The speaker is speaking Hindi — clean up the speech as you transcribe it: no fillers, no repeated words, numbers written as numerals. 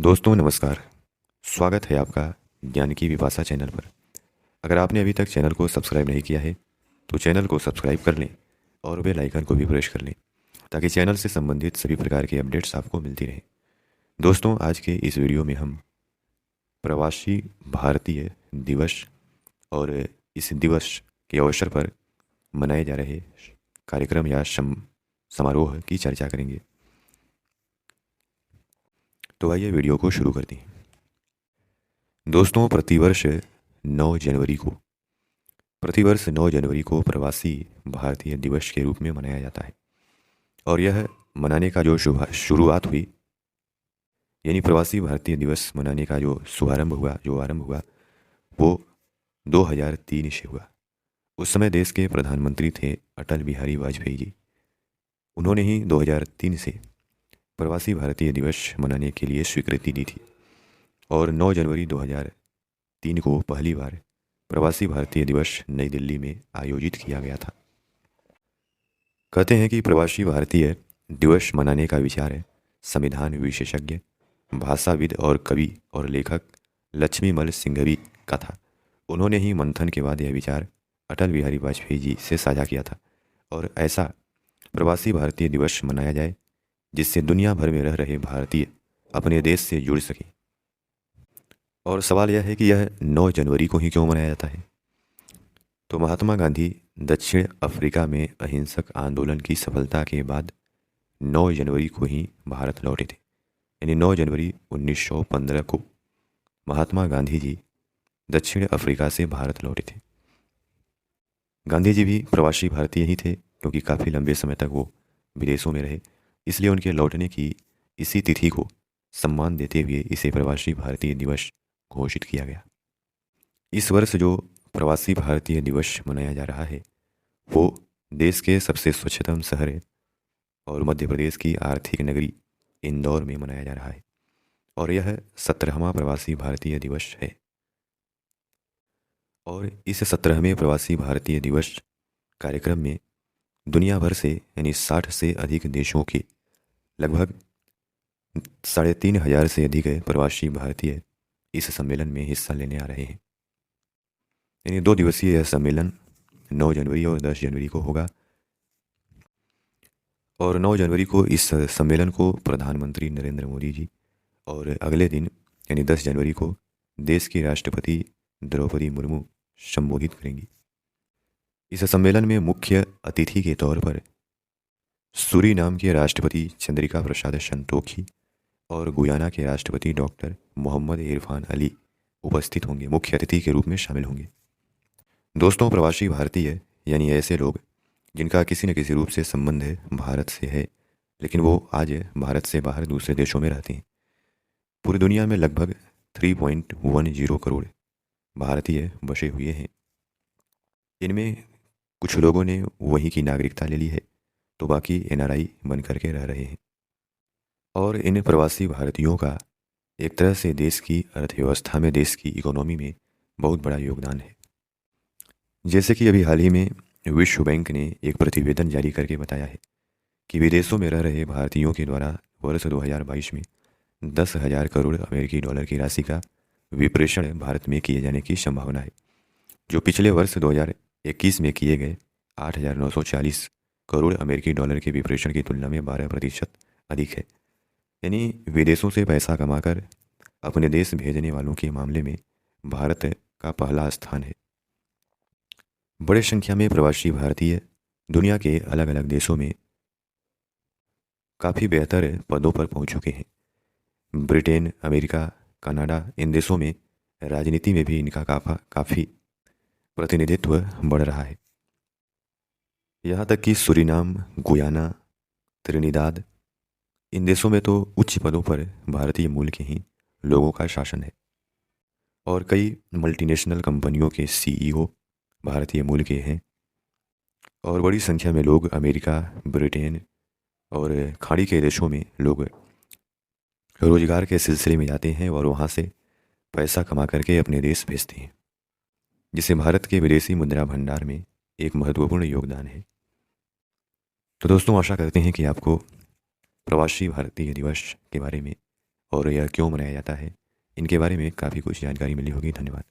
दोस्तों नमस्कार। स्वागत है आपका ज्ञान की विपाशा चैनल पर। अगर आपने अभी तक चैनल को सब्सक्राइब नहीं किया है तो चैनल को सब्सक्राइब कर लें और बेल आइकन को भी प्रेस कर लें ताकि चैनल से संबंधित सभी प्रकार के अपडेट्स आपको मिलती रहें। दोस्तों आज के इस वीडियो में हम प्रवासी भारतीय दिवस और इस दिवस के अवसर पर मनाए जा रहे कार्यक्रम या समारोह की चर्चा करेंगे। तो आइए वीडियो को शुरू करते हैं। दोस्तों प्रतिवर्ष 9 जनवरी को प्रवासी भारतीय दिवस के रूप में मनाया जाता है और यह मनाने का जो शुरुआत हुई यानी प्रवासी भारतीय दिवस मनाने का जो आरंभ हुआ वो 2003 से हुआ। उस समय देश के प्रधानमंत्री थे अटल बिहारी वाजपेयी जी। उन्होंने ही 2003 से प्रवासी भारतीय दिवस मनाने के लिए स्वीकृति दी थी और 9 जनवरी 2003 को पहली बार प्रवासी भारतीय दिवस नई दिल्ली में आयोजित किया गया था। कहते हैं कि प्रवासी भारतीय दिवस मनाने का विचार संविधान विशेषज्ञ, भाषाविद और कवि और लेखक लक्ष्मीमल सिंघवी का था। उन्होंने ही मंथन के बाद यह विचार अटल बिहारी वाजपेयी जी से साझा किया था और ऐसा प्रवासी भारतीय दिवस मनाया जाए जिससे दुनिया भर में रह रहे भारतीय अपने देश से जुड़ सकें। और सवाल यह है कि यह 9 जनवरी को ही क्यों मनाया जाता है। तो महात्मा गांधी दक्षिण अफ्रीका में अहिंसक आंदोलन की सफलता के बाद 9 जनवरी को ही भारत लौटे थे। यानी 9 जनवरी 1915 को महात्मा गांधी जी दक्षिण अफ्रीका से भारत लौटे थे। गांधी जी भी प्रवासी भारतीय ही थे क्योंकि काफ़ी लंबे समय तक वो विदेशों में रहे, इसलिए उनके लौटने की इसी तिथि को सम्मान देते हुए इसे प्रवासी भारतीय दिवस घोषित किया गया। इस वर्ष जो प्रवासी भारतीय दिवस मनाया जा रहा है वो देश के सबसे स्वच्छतम शहर और मध्य प्रदेश की आर्थिक नगरी इंदौर में मनाया जा रहा है और यह 17वां प्रवासी भारतीय दिवस है। और इस 17वें प्रवासी भारतीय दिवस कार्यक्रम में दुनिया भर से यानी 60 से अधिक देशों के लगभग 3,500 से अधिक प्रवासी भारतीय इस सम्मेलन में हिस्सा लेने आ रहे हैं। यानी 2 दिवसीय यह सम्मेलन 9 जनवरी और 10 जनवरी को होगा और 9 जनवरी को इस सम्मेलन को प्रधानमंत्री नरेंद्र मोदी जी और अगले दिन यानी 10 जनवरी को देश की राष्ट्रपति द्रौपदी मुर्मू संबोधित करेंगी। इस सम्मेलन में मुख्य अतिथि के तौर पर सूरीनाम के राष्ट्रपति चंद्रिका प्रसाद संतोखी और गुयाना के राष्ट्रपति डॉक्टर मोहम्मद इरफान अली उपस्थित होंगे, मुख्य अतिथि के रूप में शामिल होंगे। दोस्तों प्रवासी भारतीय यानी ऐसे लोग जिनका किसी न किसी रूप से संबंध भारत से है लेकिन वो आज भारत से बाहर दूसरे देशों में रहते हैं। पूरी दुनिया में लगभग 3.10 करोड़ भारतीय बसे हुए हैं। इनमें कुछ लोगों ने वहीं की नागरिकता ले ली है तो बाकी NRI बन करके रह रहे हैं और इन प्रवासी भारतीयों का एक तरह से देश की अर्थव्यवस्था में, देश की इकोनॉमी में बहुत बड़ा योगदान है। जैसे कि अभी हाल ही में विश्व बैंक ने एक प्रतिवेदन जारी करके बताया है कि विदेशों में रह रहे भारतीयों के द्वारा वर्ष 2022 में 10,000 करोड़ अमेरिकी डॉलर की राशि का विप्रेषण भारत में किए जाने की संभावना है, जो पिछले वर्ष 2021 में किए गए 8,940 करोड़ अमेरिकी डॉलर के विप्रेषण की तुलना में 12% अधिक है। यानी विदेशों से पैसा कमाकर अपने देश भेजने वालों के मामले में भारत का पहला स्थान है। बड़े संख्या में प्रवासी भारतीय दुनिया के अलग अलग देशों में काफ़ी बेहतर पदों पर पहुंच चुके हैं। ब्रिटेन, अमेरिका, कनाडा, इन देशों में राजनीति में भी इनका काफ़ी प्रतिनिधित्व बढ़ रहा है। यहाँ तक कि सूरीनाम, गुयाना, त्रिनिदाद, इन देशों में तो उच्च पदों पर भारतीय मूल के ही लोगों का शासन है और कई मल्टीनेशनल कंपनियों के CEO भारतीय मूल के हैं और बड़ी संख्या में लोग अमेरिका, ब्रिटेन और खाड़ी के देशों में लोग रोजगार के सिलसिले में जाते हैं और वहाँ से पैसा कमा करके अपने देश भेजते हैं, जिससे भारत के विदेशी मुद्रा भंडार में एक महत्वपूर्ण योगदान है। तो दोस्तों आशा करते हैं कि आपको प्रवासी भारतीय दिवस के बारे में और यह क्यों मनाया जाता है, इनके बारे में काफ़ी कुछ जानकारी मिली होगी। धन्यवाद।